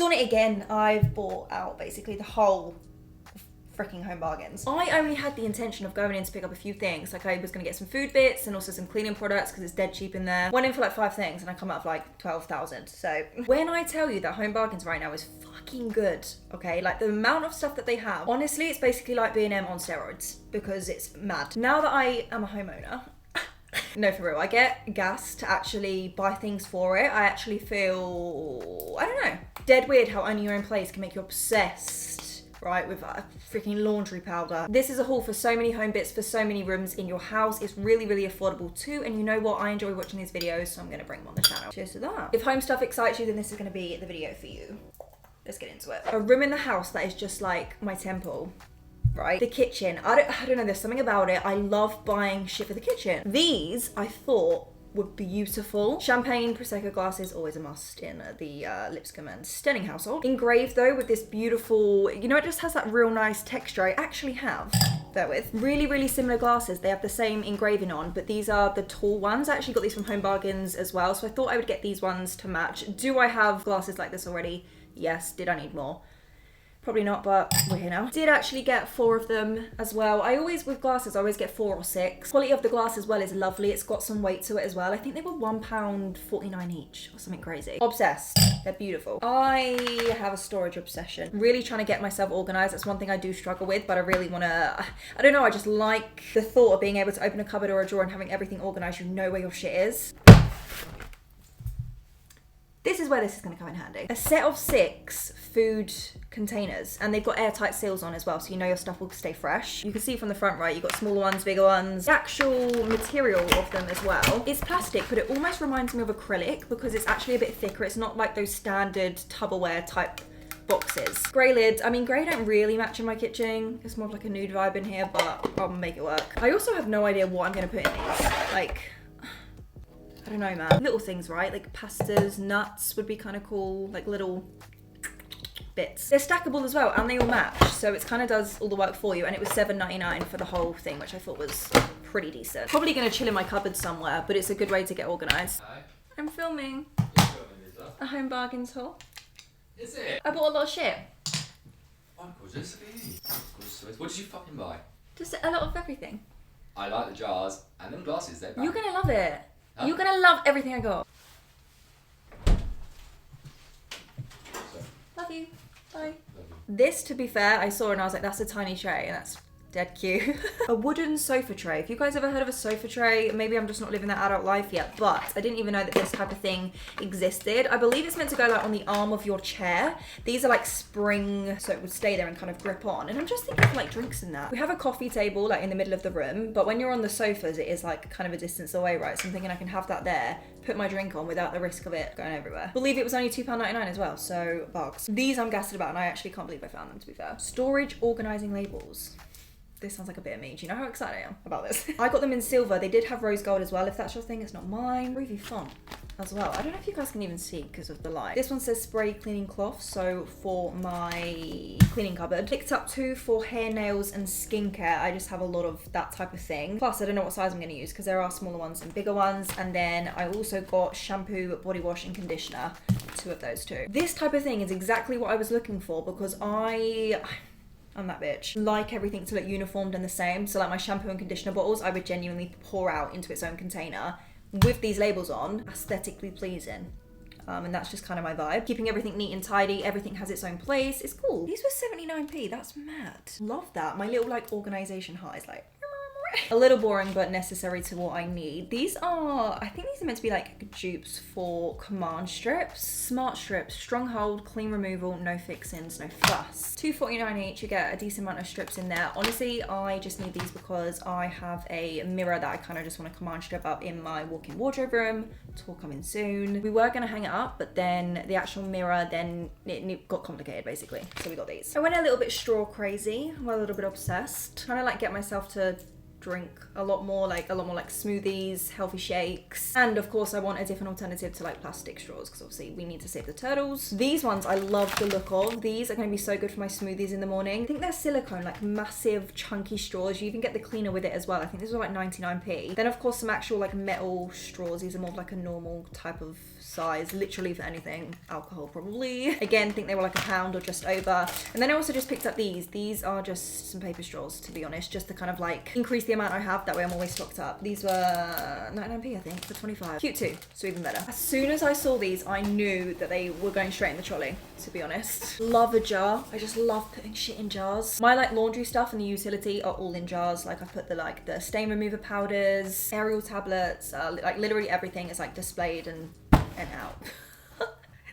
done it again. I've bought out basically the whole freaking Home Bargains. I only had the intention of going in to pick up a few things. Like I was going to get some food bits and also some cleaning products because it's dead cheap in there. Went in for like 5 things and I come out of like 12,000. So when I tell you that Home Bargains right now is fucking good, okay? Like the amount of stuff that they have, honestly, it's basically like B&M on steroids because it's mad. Now that I am a homeowner, no, for real, I get gas to actually buy things for it. I actually feel, I don't know, dead weird how owning your own place can make you obsessed, right, with freaking laundry powder. This is a haul for so many home bits for so many rooms in your house. It's really, really affordable too. And you know what? I enjoy watching these videos, so I'm going to bring them on the channel. Cheers to that. If home stuff excites you, then this is going to be the video for you. Let's get into it. A room in the house that is just like my temple. Right? The kitchen. I don't know, there's something about it. I love buying shit for the kitchen. These, I thought, were beautiful. Champagne Prosecco glasses, always a must in the Lipscombe and Stenning household. Engraved though with this beautiful, you know, it just has that real nice texture. I actually have, bear with. Really, really similar glasses. They have the same engraving on, but these are the tall ones. I actually got these from Home Bargains as well, so I thought I would get these ones to match. Do I have glasses like this already? Yes. Did I need more? Probably not, but we're here now. Did actually get 4 of them as well. I always, with glasses, I always get 4 or 6. Quality of the glass as well is lovely. It's got some weight to it as well. I think they were £1.49 each or something crazy. Obsessed. They're beautiful. I have a storage obsession. Really trying to get myself organized. That's one thing I do struggle with, but I really want to, I don't know, I just like the thought of being able to open a cupboard or a drawer and having everything organized. You know where your shit is. This is where this is going to come in handy. A set of 6 food containers, and they've got airtight seals on as well, so you know your stuff will stay fresh. You can see from the front, right, you've got smaller ones, bigger ones. The actual material of them as well, it's plastic, but it almost reminds me of acrylic because it's actually a bit thicker. It's not like those standard Tupperware type boxes. Grey lids. I mean, grey don't really match in my kitchen. It's more of like a nude vibe in here, but I'll make it work. I also have no idea what I'm going to put in these. Like, I don't know, man. Little things, right? Like pastas, nuts would be kind of cool. Like little bits. They're stackable as well, and they all match. So it kind of does all the work for you. And it was $7.99 for the whole thing, which I thought was pretty decent. Probably going to chill in my cupboard somewhere, but it's a good way to get organised. Hi. I'm filming a Home Bargains haul. Is it? I bought a lot of shit. Oh, gorgeous. What did you fucking buy? Just a lot of everything. I like the jars and them glasses. They're back. You're going to love it. Huh? You're going to love everything I got. Love you. Bye. Love you. This, to be fair, I saw and I was like, that's a tiny tray, and that's dead cute. A wooden sofa tray. If you guys ever heard of a sofa tray, maybe I'm just not living that adult life yet, but I didn't even know that this type of thing existed. I believe it's meant to go like on the arm of your chair. These are like spring, so it would stay there and kind of grip on. And I'm just thinking of like drinks in that. We have a coffee table like in the middle of the room, but when you're on the sofas, it is like kind of a distance away, right? So I'm thinking I can have that there, put my drink on without the risk of it going everywhere. I believe it was only £2.99 as well, so bugs. These I'm gassed about, and I actually can't believe I found them, to be fair. Storage organising labels. This sounds like a bit of me. Do you know how excited I am about this? I got them in silver. They did have rose gold as well. If that's your thing, it's not mine. Really fun as well. I don't know if you guys can even see because of the light. This one says spray cleaning cloth, so for my cleaning cupboard. Picked up 2 for hair, nails and skincare. I just have a lot of that type of thing. Plus, I don't know what size I'm going to use because there are smaller ones and bigger ones. And then I also got shampoo, body wash and conditioner. 2 of those too. This type of thing is exactly what I was looking for because I'm that bitch. Like everything to look uniformed and the same. So like my shampoo and conditioner bottles, I would genuinely pour out into its own container with these labels on, aesthetically pleasing. And that's just kind of my vibe. Keeping everything neat and tidy. Everything has its own place. It's cool. These were 79p. That's mad. Love that. My little like organization heart is like a little boring, but necessary to what I need. These are, I think these are meant to be like dupes for command strips. Smart strips, strong hold, clean removal, no fixings, no fuss. $2.49 each. You get a decent amount of strips in there. Honestly, I just need these because I have a mirror that I kind of just want to command strip up in my walk-in wardrobe room. Tour coming soon. We were going to hang it up, but then the actual mirror, then it got complicated basically. So we got these. I went a little bit straw crazy. I'm a little bit obsessed. Trying to like get myself to drink a lot more like smoothies, healthy shakes, and of course I want a different alternative to like plastic straws because obviously we need to save the turtles. These ones I love the look of. These are going to be so good for my smoothies in the morning. I think they're silicone, like massive chunky straws. You even get the cleaner with it as well. I think these were like 99p. Then of course some actual like metal straws. These are more of like a normal type of size, literally for anything. Alcohol probably. Again, think they were like £1 or just over. And then I also just picked up these. These are just some paper straws, to be honest, just to kind of like increase the amount I have. That way I'm always stocked up. These were 99p, I think, for 25. Cute too, so even better. As soon as I saw these, I knew that they were going straight in the trolley, to be honest. Love a jar. I just love putting shit in jars. My like laundry stuff and the utility are all in jars. Like I put the stain remover powders, aerial tablets, like literally everything is like displayed and out.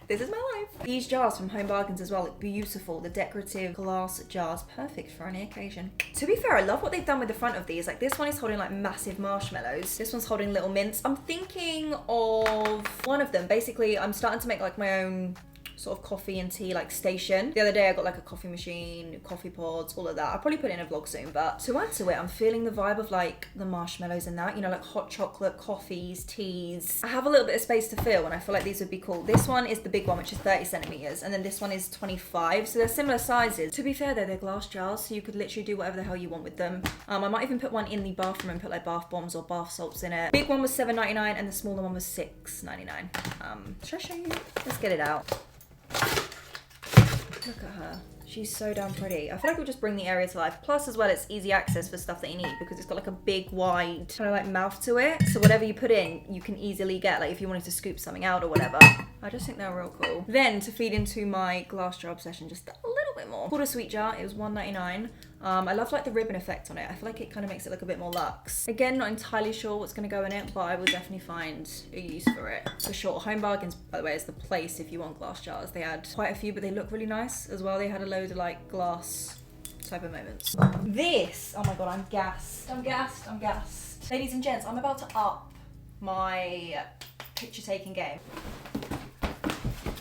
This is my life. These jars from Home Bargains as well look beautiful. The decorative glass jars, perfect for any occasion. To be fair, I love what they've done with the front of these. Like this one is holding like massive marshmallows. This one's holding little mints. I'm thinking of one of them. Basically, I'm starting to make like my own sort of coffee and tea like station. The other day I got like a coffee machine, coffee pods, all of that. I'll probably put it in a vlog soon, but to add to it, I'm feeling the vibe of like the marshmallows and that, you know, like hot chocolate, coffees, teas. I have a little bit of space to fill and I feel like these would be cool. This one is the big one, which is 30 centimeters, and then this one is 25, so they're similar sizes. To be fair though, they're glass jars, so you could literally do whatever the hell you want with them. I might even put one in the bathroom and put like bath bombs or bath salts in it. Big one was $7.99 and the smaller one was $6.99. Should I show you? Let's get it out. Look at her. She's so damn pretty. I feel like it would just bring the area to life. Plus as well, it's easy access for stuff that you need because it's got like a big wide kind of like mouth to it. So whatever you put in, you can easily get, like if you wanted to scoop something out or whatever. I just think they're real cool. Then to feed into my glass jar obsession just a little bit more. Called a sweet jar, it was $1.99. I love like the ribbon effect on it. I feel like it kind of makes it look a bit more luxe. Again, not entirely sure what's going to go in it, but I will definitely find a use for it. For sure. Home Bargains, by the way, is the place if you want glass jars. They had quite a few, but they look really nice as well. They had a load of like glass type of moments. This, oh my god, I'm gassed. I'm gassed. I'm gassed. Ladies and gents, I'm about to up my picture taking game.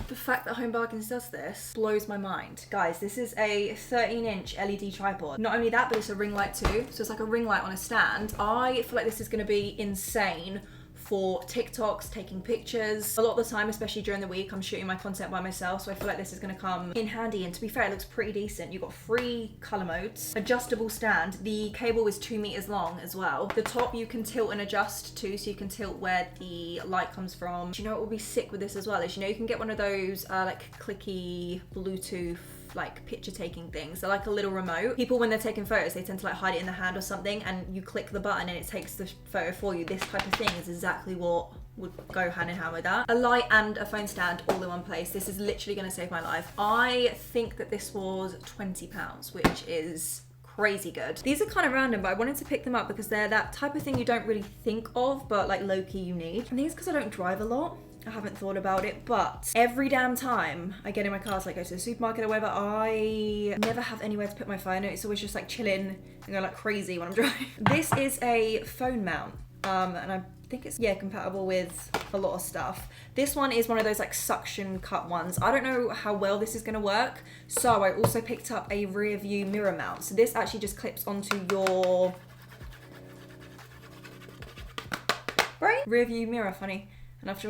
The fact that Home Bargains does this blows my mind. Guys, this is a 13-inch LED tripod. Not only that, but it's a ring light too. So it's like a ring light on a stand. I feel like this is gonna be insane for TikToks, taking pictures. A lot of the time, especially during the week, I'm shooting my content by myself, so I feel like this is gonna come in handy. And to be fair, it looks pretty decent. You've got 3 color modes, adjustable stand. The cable is 2 meters long as well. The top you can tilt and adjust too, so you can tilt where the light comes from. Do you know what will be sick with this as well is, you know, you can get one of those like clicky Bluetooth like picture taking things. They're like a little remote. People when they're taking photos, they tend to like hide it in the hand or something, and you click the button and it takes the photo for you. This type of thing is exactly what would go hand in hand with that. A light and a phone stand all in one place. This is literally gonna save my life. I think that this was £20, which is crazy good. These are kind of random, but I wanted to pick them up because they're that type of thing you don't really think of, but like low-key you need. I think it's because I don't drive a lot. I haven't thought about it, but every damn time I get in my car to like go to the supermarket or whatever, I never have anywhere to put my phone. It's always just like chilling and going like crazy when I'm driving. This is a phone mount, and I think it's, yeah, compatible with a lot of stuff. This one is one of those like suction cut ones. I don't know how well this is gonna work, so I also picked up a rear view mirror mount. So this actually just clips onto your rear view mirror, funny enough.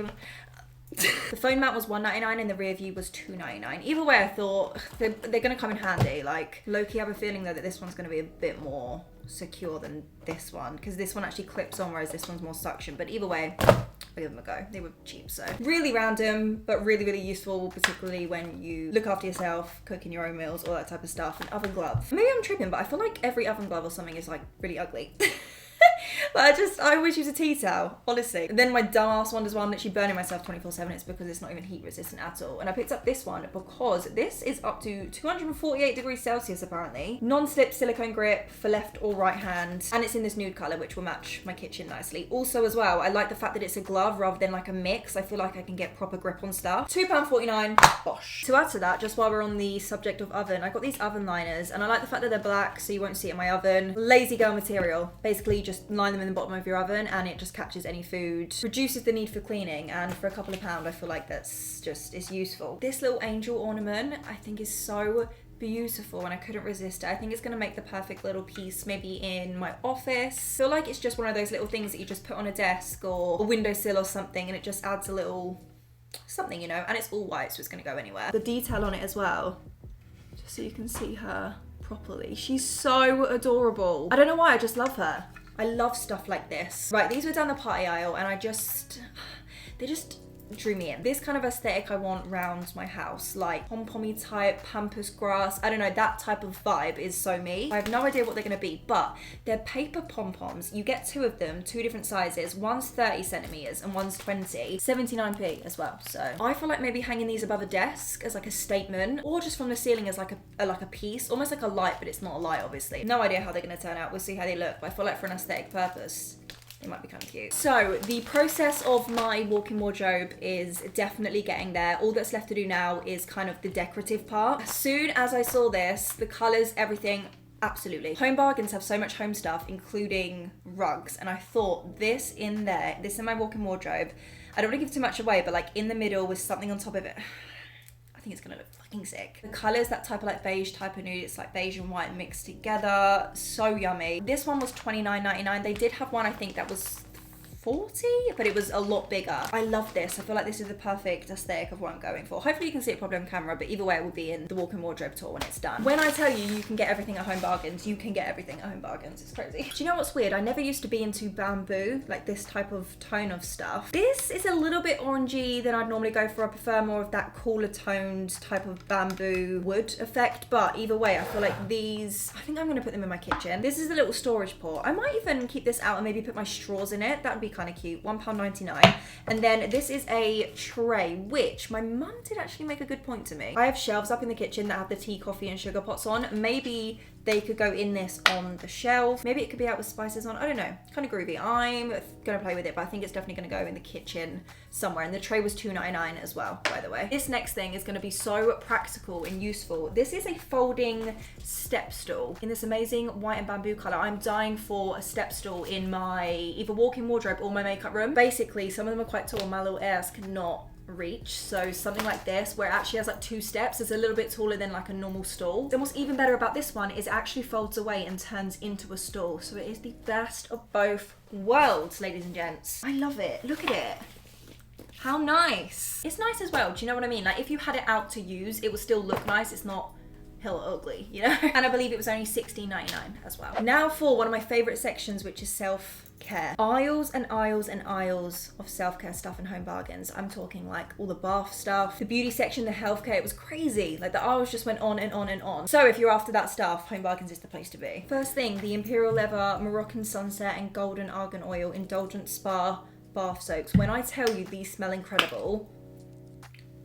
The phone mount was $1.99 and the rear view was $2.99. Either way, I thought they're gonna come in handy. Like, low-key, I have a feeling though that this one's gonna be a bit more secure than this one, because this one actually clips on, whereas this one's more suction. But either way, I'll give them a go. They were cheap, so. Really random, but really, really useful, particularly when you look after yourself, cooking your own meals, all that type of stuff. An oven glove. Maybe I'm tripping, but I feel like every oven glove or something is like really ugly. But I always use a tea towel, honestly. And then my dumbass one as well, I'm literally burning myself 24/7. It's because it's not even heat resistant at all. And I picked up this one because this is up to 248 degrees Celsius apparently. Non-slip silicone grip for left or right hand. And it's in this nude color, which will match my kitchen nicely. Also as well, I like the fact that it's a glove rather than like a mix. I feel like I can get proper grip on stuff. £2.49, bosh. To add to that, just while we're on the subject of oven, I got these oven liners and I like the fact that they're black so you won't see it in my oven. Lazy girl material. Basically, you just line them in the bottom of your oven and it just catches any food, reduces the need for cleaning, and for a couple of pounds I feel like that's just, it's useful. This little angel ornament I think is so beautiful and I couldn't resist it. I think it's going to make the perfect little piece maybe in my office. I feel like it's just one of those little things that you just put on a desk or a windowsill or something, and it just adds a little something, you know, and it's all white so it's going to go anywhere. The detail on it as well, just so you can see her properly. She's so adorable. I don't know why, I just love her. I love stuff like this. Right, these were down the party aisle and they just drew me in. This kind of aesthetic I want around my house, like pom-pommy type, pampas grass, I don't know, that type of vibe is so me. I have no idea what they're gonna be, but they're paper pom-poms. You get 2 of them, 2 different sizes. One's 30 centimeters and one's 20, 79p as well. So I feel like maybe hanging these above a desk as like a statement, or just from the ceiling as like a piece, almost like a light, but it's not a light, obviously. No idea how they're gonna turn out. We'll see how they look, but I feel like for an aesthetic purpose, they might be kind of cute. So the process of my walk-in wardrobe is definitely getting there. All that's left to do now is kind of the decorative part. As soon as I saw this, the colors, everything, absolutely. Home Bargains have so much home stuff, including rugs, and I thought this in there, this in my walk-in wardrobe, I don't want to give too much away, but like in the middle with something on top of it, I think it's gonna look fucking sick. The colors, that type of like beige type of nude, it's like beige and white mixed together, so yummy. This one was $29.99. They did have one I think that was 40, but it was a lot bigger. I love this. I feel like this is the perfect aesthetic of what I'm going for. Hopefully you can see it probably on camera, but either way it will be in the walk-in wardrobe tour when it's done. When I tell you you can get everything at Home Bargains, you can get everything at Home Bargains. It's crazy. Do you know what's weird? I never used to be into bamboo, like this type of tone of stuff. This is a little bit orangey than I'd normally go for. I prefer more of that cooler toned type of bamboo wood effect, but either way, I feel like these, I think I'm gonna put them in my kitchen. This is a little storage pot. I might even keep this out and maybe put my straws in it. That would be kind of cute. £1.99. And then this is a tray, which my mum did actually make a good point to me. I have shelves up in the kitchen that have the tea, coffee and sugar pots on. Maybe they could go in this on the shelf. Maybe it could be out with spices on. I don't know. Kind of groovy. I'm gonna play with it, but I think it's definitely gonna go in the kitchen somewhere. And the tray was $2.99 as well, by the way. This next thing is gonna be so practical and useful. This is a folding step stool in this amazing white and bamboo color. I'm dying for a step stool in my either walk-in wardrobe or my makeup room. Basically, some of them are quite tall. My little ass cannot reach, so something like this where it actually has like 2 steps is a little bit taller than like a normal stool. Then what's even better about this one is it actually folds away and turns into a stool, so it is the best of both worlds, ladies and gents. I love it. Look at it. How nice. It's nice as well, do you know what I mean? Like if you had it out to use, it would still look nice. It's not hell ugly, you know? And I believe it was only $16.99 as well. Now for one of my favorite sections, which is self-care. Aisles and aisles and aisles of self-care stuff in Home Bargains. I'm talking like all the bath stuff, the beauty section, the healthcare. It was crazy. Like the aisles just went on and on and on. So if you're after that stuff, Home Bargains is the place to be. First thing, the Imperial Leather, Moroccan Sunset and Golden Argan Oil Indulgent Spa bath soaks. When I tell you these smell incredible,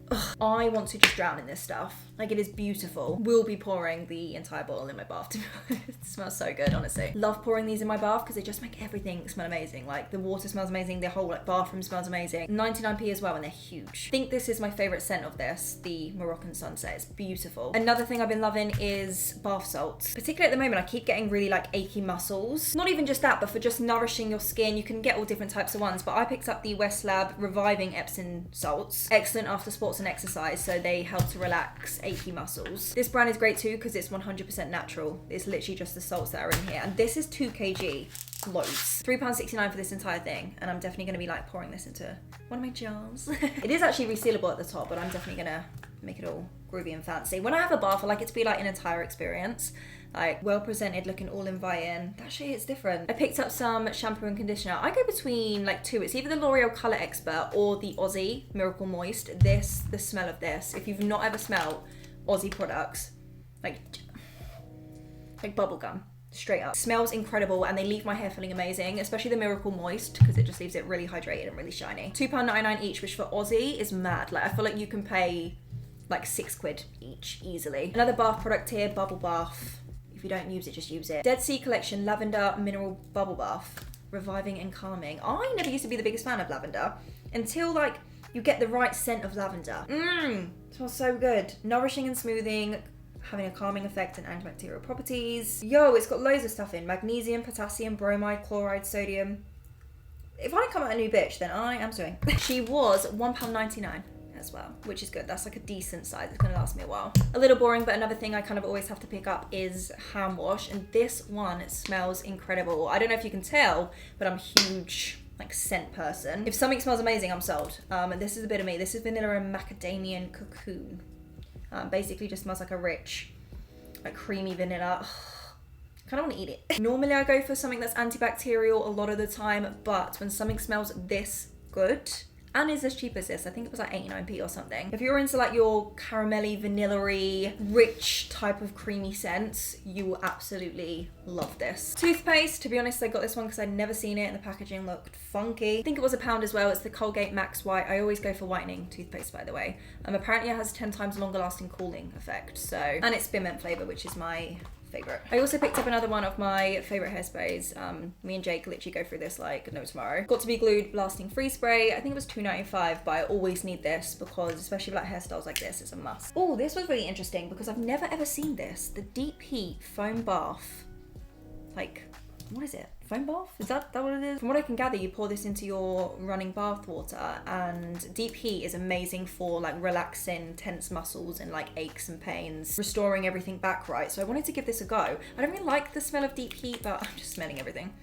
ugh, I want to just drown in this stuff. Like it is beautiful. Will be pouring the entire bottle in my bath to be honest. It smells so good, honestly. Love pouring these in my bath because they just make everything smell amazing. Like the water smells amazing, the whole like bathroom smells amazing. 99p as well, and they're huge. I think this is my favorite scent of this, the Moroccan Sunset. It's beautiful. Another thing I've been loving is bath salts. Particularly at the moment, I keep getting really like achy muscles. Not even just that, but for just nourishing your skin. You can get all different types of ones, but I picked up the West Lab Reviving Epsom salts. Excellent after sports and exercise, so they help to relax achy muscles. This brand is great too because it's 100% natural. It's literally just the salts that are in here, and this is 2 kg. Loads. £3.69 for this entire thing, and I'm definitely going to be like pouring this into one of my jars. It is actually resealable at the top, but I'm definitely going to make it all groovy and fancy. When I have a bath, I like it to be like an entire experience. Like well presented, looking all inviting. That shit is different. I picked up some shampoo and conditioner. I go between like 2. It's either the L'Oreal Colour Expert or the Aussie Miracle Moist. The smell of this, if you've not ever smelled Aussie products, like bubblegum, straight up. Smells incredible, and they leave my hair feeling amazing, especially the Miracle Moist because it just leaves it really hydrated and really shiny. £2.99 each, which for Aussie is mad. Like I feel like you can pay like £6 each easily. Another bath product here, bubble bath. If you don't use it, just use it. Dead Sea Collection Lavender Mineral Bubble Bath. Reviving and calming. I never used to be the biggest fan of lavender until like you get the right scent of lavender. Smells so good. Nourishing and smoothing, having a calming effect and antibacterial properties. Yo, it's got loads of stuff in. Magnesium, potassium, bromide, chloride, sodium. If I come out a new bitch, then I am suing. She was £1.99 as well, which is good. That's like a decent size. It's gonna last me a while. A little boring, but another thing I kind of always have to pick up is hand wash, and this one smells incredible. I don't know if you can tell, but I'm a huge like scent person. If something smells amazing, I'm sold. And this is a bit of me. This is vanilla and macadamian cocoon. Basically just smells like a rich, like creamy vanilla. Kind of want to eat it. Normally I go for something that's antibacterial a lot of the time, but when something smells this good, and is as cheap as this. I think it was like 89p or something. If you're into like your caramelly, vanilla-y, rich type of creamy scents, you will absolutely love this. Toothpaste, to be honest, I got this one because I'd never seen it and the packaging looked funky. I think it was £1 as well. It's the Colgate Max White. I always go for whitening toothpaste, by the way. Apparently it has 10 times longer lasting cooling effect. So, and it's spearmint flavor, which is my favorite. I also picked up another one of my favorite hairsprays. Me and Jake literally go through this like no tomorrow. Got to be glued blasting free spray. I think it was $2.95, but I always need this because especially with like hairstyles like this, it's a must. Oh, this was really interesting because I've never ever seen this. The deep heat foam bath. Like, what is it? Foam bath? Is that what it is? From what I can gather, you pour this into your running bath water, and deep heat is amazing for like relaxing tense muscles and like aches and pains, restoring everything back right. So I wanted to give this a go. I don't really like the smell of deep heat, but I'm just smelling everything.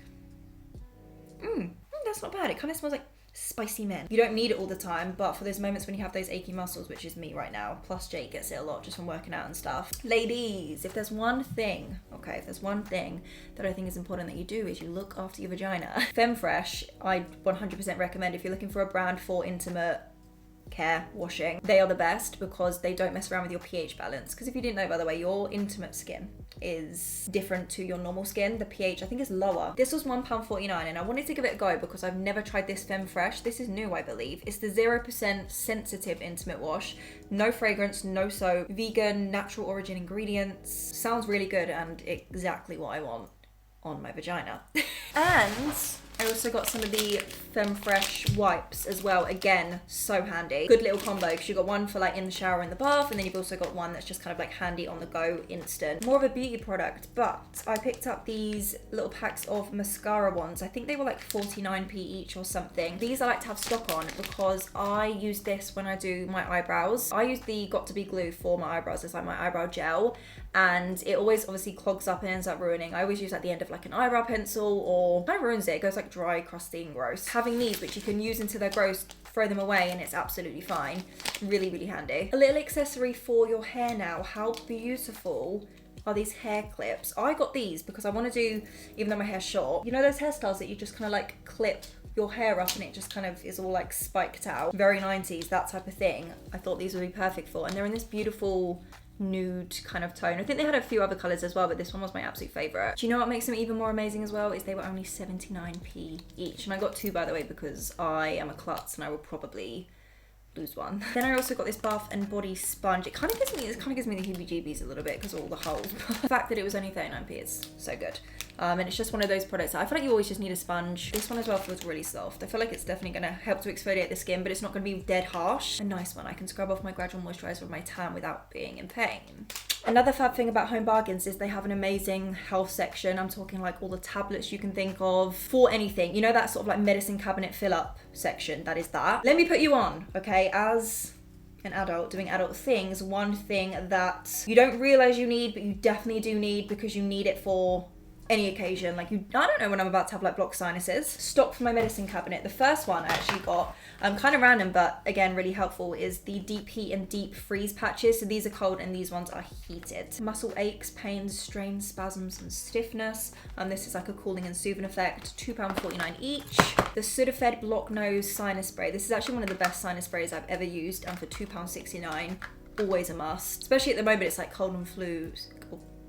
That's not bad. It kind of smells like spicy men. You don't need it all the time, but for those moments when you have those achy muscles, which is me right now, plus Jake gets it a lot just from working out and stuff. Ladies, if there's one thing that I think is important that you do is you look after your vagina. Femfresh, I 100% recommend if you're looking for a brand for intimate care washing. They are the best because they don't mess around with your pH balance. Because if you didn't know, by the way, your intimate skin is different to your normal skin. The pH I think is lower. This was £1.49 and I wanted to give it a go because I've never tried this Femfresh. This is new, I believe. It's the 0% sensitive intimate wash. No fragrance, no soap, vegan, natural origin ingredients. Sounds really good and exactly what I want on my vagina. And I also got some of the Femfresh wipes as well. Again, so handy. Good little combo because you got one for like in the shower, in the bath, and then you've also got one that's just kind of like handy on the go, instant. More of a beauty product, but I picked up these little packs of mascara ones. I think they were like 49p each or something. These I like to have stock on because I use this when I do my eyebrows. I use the Got To Be glue for my eyebrows. It's like my eyebrow gel, and it always obviously clogs up and ends up ruining. I always use at the end of like an eyebrow pencil, or kind of ruins it. It goes like dry, crusty and gross. Having these, which you can use until they're gross, throw them away and it's absolutely fine. Really, really handy. A little accessory for your hair now. How beautiful are these hair clips? I got these because I want to do, even though my hair's short, you know those hairstyles that you just kind of like clip your hair up and it just kind of is all like spiked out, very 90s, that type of thing. I thought these would be perfect for, and they're in this beautiful nude kind of tone. I think they had a few other colours as well, but this one was my absolute favourite. Do you know what makes them even more amazing as well? Is they were only 79p each. And I got two, by the way, because I am a klutz and I will probably lose one. Then I also got this Bath and Body sponge. It kind of gives me the heebie-jeebies a little bit because of all the holes. The fact that it was only 39p is so good. And it's just one of those products that I feel like you always just need a sponge. This one as well feels really soft. I feel like it's definitely going to help to exfoliate the skin, but it's not going to be dead harsh. A nice one. I can scrub off my gradual moisturiser with my tan without being in pain. Another fab thing about Home Bargains is they have an amazing health section. I'm talking like all the tablets you can think of for anything. You know that sort of like medicine cabinet fill-up section? That is that. Let me put you on, okay? As an adult doing adult things, one thing that you don't realise you need, but you definitely do need because you need it for any occasion. Like I don't know when I'm about to have like blocked sinuses. Stock for my medicine cabinet. The first one I actually got, kind of random, but again, really helpful, is the deep heat and deep freeze patches. So these are cold and these ones are heated. Muscle aches, pains, strains, spasms and stiffness. This is like a cooling and soothing effect. £2.49 each. The Sudafed Block Nose Sinus Spray. This is actually one of the best sinus sprays I've ever used, and for £2.69. Always a must. Especially at the moment, it's like cold and flu,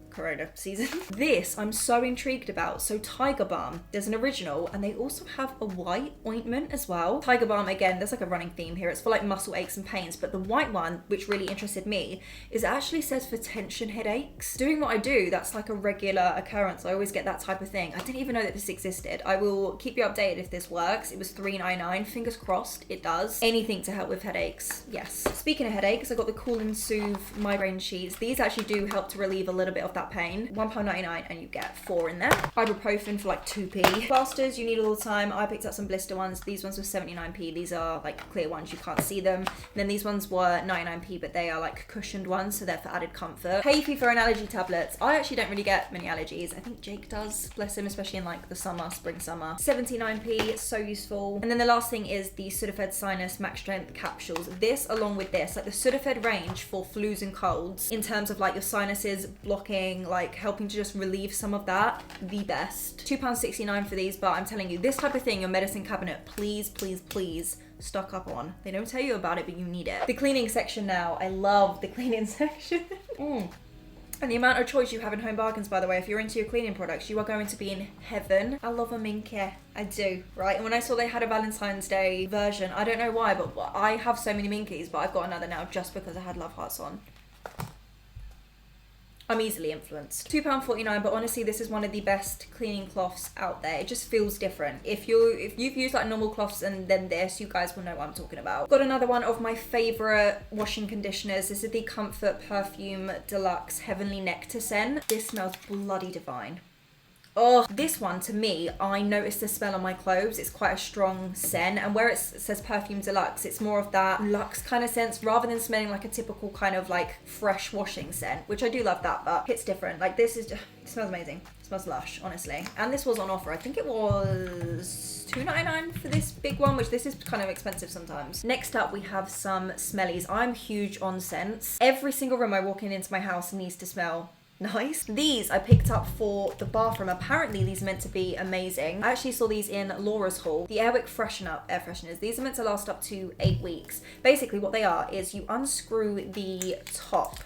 corona season. This I'm so intrigued about. So Tiger Balm, there's an original and they also have a white ointment as well. Tiger Balm, again, there's like a running theme here. It's for like muscle aches and pains, but the white one, which really interested me, is it actually says for tension headaches. Doing what I do, that's like a regular occurrence. I always get that type of thing. I didn't even know that this existed. I will keep you updated if this works. It was $3.99. Fingers crossed it does. Anything to help with headaches, yes. Speaking of headaches, I got the Cool and Soothe migraine sheets. These actually do help to relieve a little bit of that pain. £1.99 and you get 4 in there. Ibuprofen for like 2p. Plasters you need all the time. I picked up some blister ones. These ones were 79p. These are like clear ones, you can't see them. And then these ones were 99p, but they are like cushioned ones, so they're for added comfort. Hay fever and allergy tablets. I actually don't really get many allergies. I think Jake does, bless him, especially in like the summer, spring, summer. 79p, so useful. And then the last thing is the Sudafed Sinus Max Strength capsules. This along with this, like the Sudafed range for flus and colds, in terms of like your sinuses blocking, like helping to just relieve some of that, the best. £2.69 for these, but I'm telling you, this type of thing, your medicine cabinet, please, please, please stock up on. They don't tell you about it, but you need it. The cleaning section now. I love the cleaning section. And the amount of choice you have in Home Bargains, by the way, if you're into your cleaning products, you are going to be in heaven. I love a minky. I do, right? And when I saw they had a Valentine's Day version, I don't know why, but I have so many minkies, but I've got another now just because I had love hearts on. I'm easily influenced. £2.49, but honestly, this is one of the best cleaning cloths out there. It just feels different. If you've used like normal cloths and then this, you guys will know what I'm talking about. Got another one of my favorite washing conditioners. This is the Comfort Perfume Deluxe Heavenly Nectar scent. This smells bloody divine. Oh, this one, to me, I notice the smell on my clothes. It's quite a strong scent, and where it says Perfume Deluxe, it's more of that luxe kind of sense rather than smelling like a typical kind of like fresh washing scent, which I do love that, but it's different. Like this is just, it smells amazing. It smells lush, honestly. And this was on offer. I think it was $2.99 for this big one, which this is kind of expensive sometimes. Next up, we have some smellies. I'm huge on scents. Every single room I walk into my house needs to smell nice. These I picked up for the bathroom. Apparently these are meant to be amazing. I actually saw these in Laura's haul. The Airwick air fresheners. These are meant to last up to 8 weeks. Basically what they are is you unscrew the top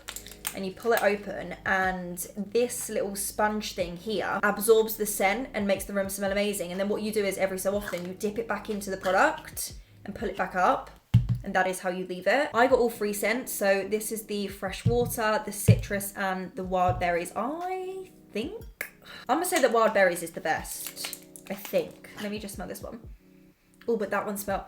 and you pull it open, and this little sponge thing here absorbs the scent and makes the room smell amazing. And then what you do is every so often you dip it back into the product and pull it back up. And that is how you leave it. I got all 3 scents. So this is the fresh water, the citrus, and the wild berries. I think I'm gonna say that wild berries is the best. I think. Let me just smell this one. Oh, but that one smelled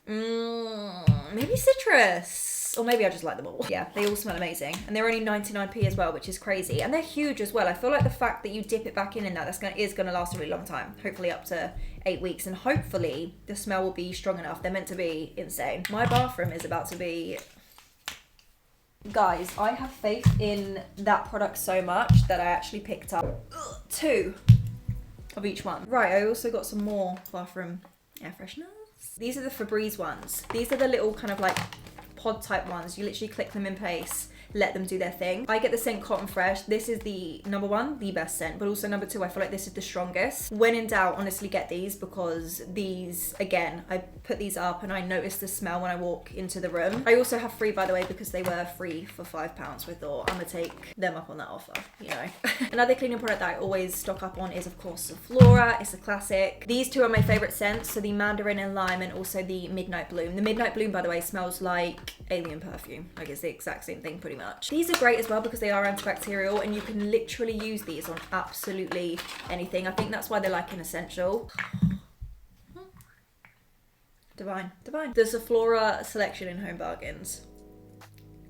maybe citrus. Or maybe I just like them all. Yeah, they all smell amazing. And they're only 99p as well, which is crazy. And they're huge as well. I feel like the fact that you dip it back in that is gonna last a really long time. Hopefully up to 8 weeks. And hopefully the smell will be strong enough. They're meant to be insane. My bathroom is about to be... Guys, I have faith in that product so much that I actually picked up 2 of each one. Right, I also got some more bathroom air fresheners. These are the Febreze ones. These are the little kind of like pod type ones. You literally click them in place, let them do their thing. I get the scent Cotton Fresh. This is the number 1, the best scent, but also number 2, I feel like this is the strongest. When in doubt, honestly get these, because these, again, I put these up and I notice the smell when I walk into the room. I also have 3, by the way, because they were free for £5, so I thought I'm gonna take them up on that offer, you know. Another cleaning product that I always stock up on is, of course, Flora. It's a classic. These 2 are my favorite scents, so the Mandarin and Lime, and also the Midnight Bloom. The Midnight Bloom, by the way, smells like alien perfume. Like, it's the exact same thing pretty much. These are great as well because they are antibacterial, and you can literally use these on absolutely anything. I think that's why they're like an essential. Divine, divine. There's a Flora selection in Home Bargains.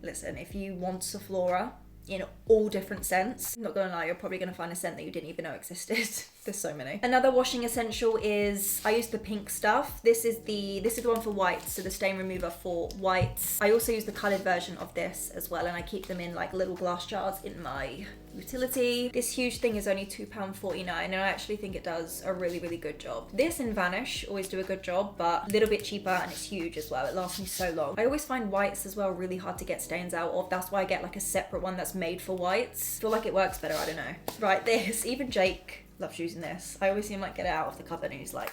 Listen, if you want Sephora in all different scents, I'm not gonna lie, you're probably gonna find a scent that you didn't even know existed. There's so many. Another washing essential is, I use the pink stuff. This is the one for whites, so the stain remover for whites. I also use the coloured version of this as well, and I keep them in like little glass jars in my utility. This huge thing is only £2.49, and I actually think it does a really, really good job. This and Vanish always do a good job, but a little bit cheaper, and it's huge as well. It lasts me so long. I always find whites as well really hard to get stains out of. That's why I get like a separate one that's made for whites. I feel like it works better, I don't know. Right, this, even Jake loves using this. I always see him like get it out of the cupboard and he's like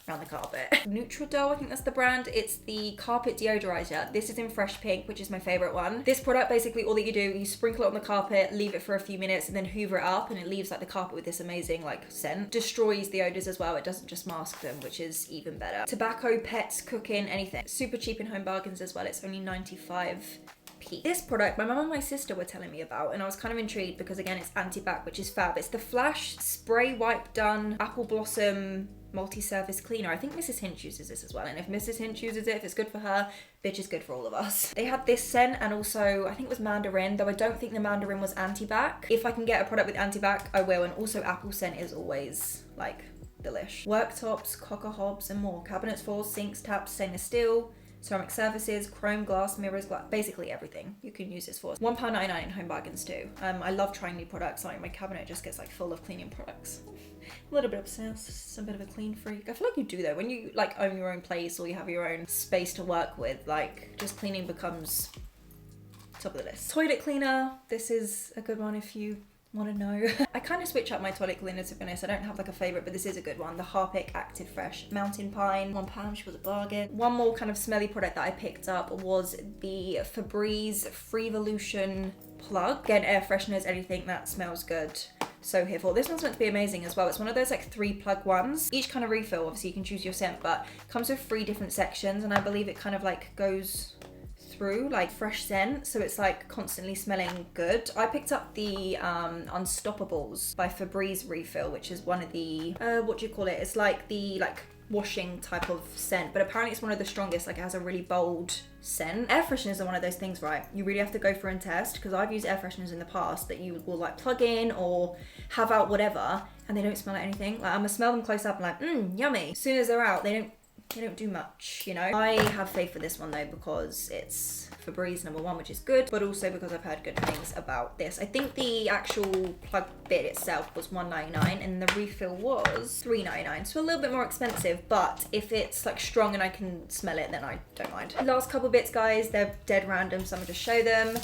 around the carpet. Neutradol, I think that's the brand. It's the carpet deodorizer. This is in fresh pink, which is my favorite one. This product, basically all that you do, you sprinkle it on the carpet, leave it for a few minutes, and then hoover it up, and it leaves like the carpet with this amazing like scent. Destroys the odors as well. It doesn't just mask them, which is even better. Tobacco, pets, cooking, anything. Super cheap in Home Bargains as well. It's only 95p. This product my mum and my sister were telling me about, and I was kind of intrigued because again it's anti-bac, which is fab. It's the Flash Spray Wipe Done Apple Blossom Multi-Surface Cleaner. I think Mrs. Hinch uses this as well, and if Mrs. Hinch uses it, if it's good for her, bitch, is good for all of us. They had this scent, and also I think it was Mandarin, though I don't think the Mandarin was anti-bac. If I can get a product with anti-bac, I will, and also apple scent is always like delish. Worktops, cocker hobs, and more. Cabinets, floors, sinks, taps, stainless steel, ceramic surfaces, chrome glass, mirrors, basically everything you can use this for. £1.99 in Home Bargains too. I love trying new products. Like my cabinet just gets like full of cleaning products. A little bit obsessed, a bit of a clean freak. I feel like you do though, when you like own your own place or you have your own space to work with, like just cleaning becomes top of the list. Toilet cleaner, this is a good one if you Want to know? I kind of switch up my toilet cleaner, to be honest. I don't have like a favourite, but this is a good one. The Harpic Active Fresh Mountain Pine. £1, she was a bargain. One more kind of smelly product that I picked up was the Febreze Freevolution plug. Again, air fresheners, anything that smells good. So here for this one's meant to be amazing as well. It's one of those like 3 plug ones. Each kind of refill, obviously you can choose your scent, but comes with 3 different sections, and I believe it kind of like goes through like fresh scent, so it's like constantly smelling good. I picked up the Unstoppables by Febreze refill, which is one of the what do you call it, it's like the washing type of scent, but apparently it's one of the strongest. Like, it has a really bold scent. Air fresheners are one of those things, right? You really have to go through and test, because I've used air fresheners in the past that you will like plug in or have out whatever, and they don't smell like anything. Like, I'm gonna smell them close up and like, yummy. As soon as they're out, they don't do much, you know? I have faith for this one though, because it's Febreze #1, which is good, but also because I've heard good things about this. I think the actual plug bit itself was $1.99 and the refill was $3.99, so a little bit more expensive, but if it's like strong and I can smell it, then I don't mind. Last couple bits, guys, they're dead random, so I'm gonna just show them.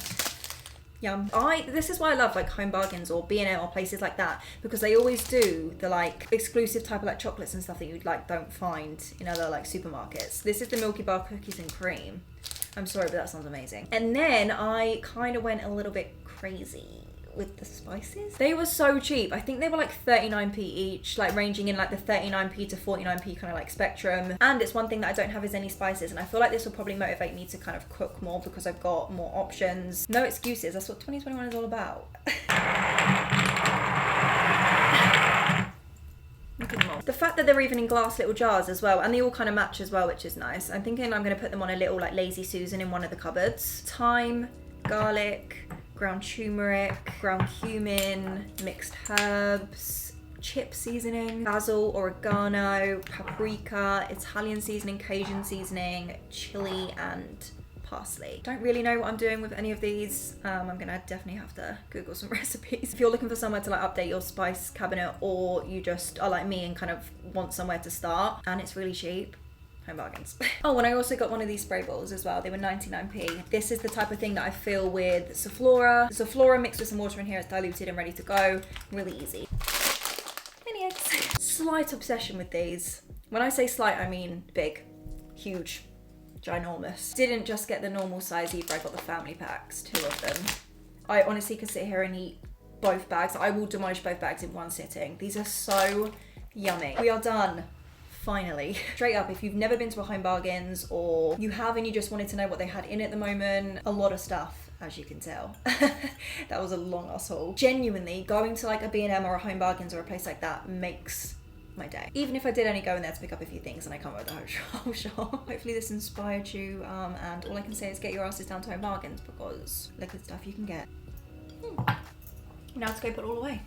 Yum. This is why I love like Home Bargains or B&M or places like that, because they always do the like exclusive type of like chocolates and stuff that you like don't find in other like supermarkets. This is the Milky Bar Cookies and Cream. I'm sorry, but that sounds amazing. And then I kind of went a little bit crazy with the spices. They were so cheap. I think they were like 39p each, like ranging in like the 39p to 49p kind of like spectrum. And it's one thing that I don't have is any spices, and I feel like this will probably motivate me to kind of cook more because I've got more options. No excuses, that's what 2021 is all about. Look at them all. The fact that they're even in glass little jars as well, and they all kind of match as well, which is nice. I'm thinking I'm going to put them on a little like Lazy Susan in one of the cupboards. Thyme, garlic, ground turmeric, ground cumin, mixed herbs, chip seasoning, basil, oregano, paprika, Italian seasoning, Cajun seasoning, chili, and parsley. Don't really know what I'm doing with any of these. I'm gonna definitely have to Google some recipes. If you're looking for somewhere to like update your spice cabinet, or you just are like me and kind of want somewhere to start and it's really cheap, Home Bargains. Oh, and I also got one of these spray bottles as well. They were 99p. This is the type of thing that I fill with Soflora. Soflora mixed with some water in here. It's diluted and ready to go. Really easy. Mini eggs. Slight obsession with these. When I say slight, I mean big, huge, ginormous. Didn't just get the normal size either. I got the family packs, 2 of them. I honestly could sit here and eat both bags. I will demolish both bags in one sitting. These are so yummy. We are done. Finally. Straight up, if you've never been to a Home Bargains, or you have and you just wanted to know what they had in at the moment, a lot of stuff, as you can tell. That was a long ass haul. Genuinely, going to like a B&M or a Home Bargains or a place like that makes my day. Even if I did only go in there to pick up a few things and I come with the whole shop. Hopefully this inspired you, and all I can say is get your asses down to Home Bargains, because look at the stuff you can get. Now to go put it all away.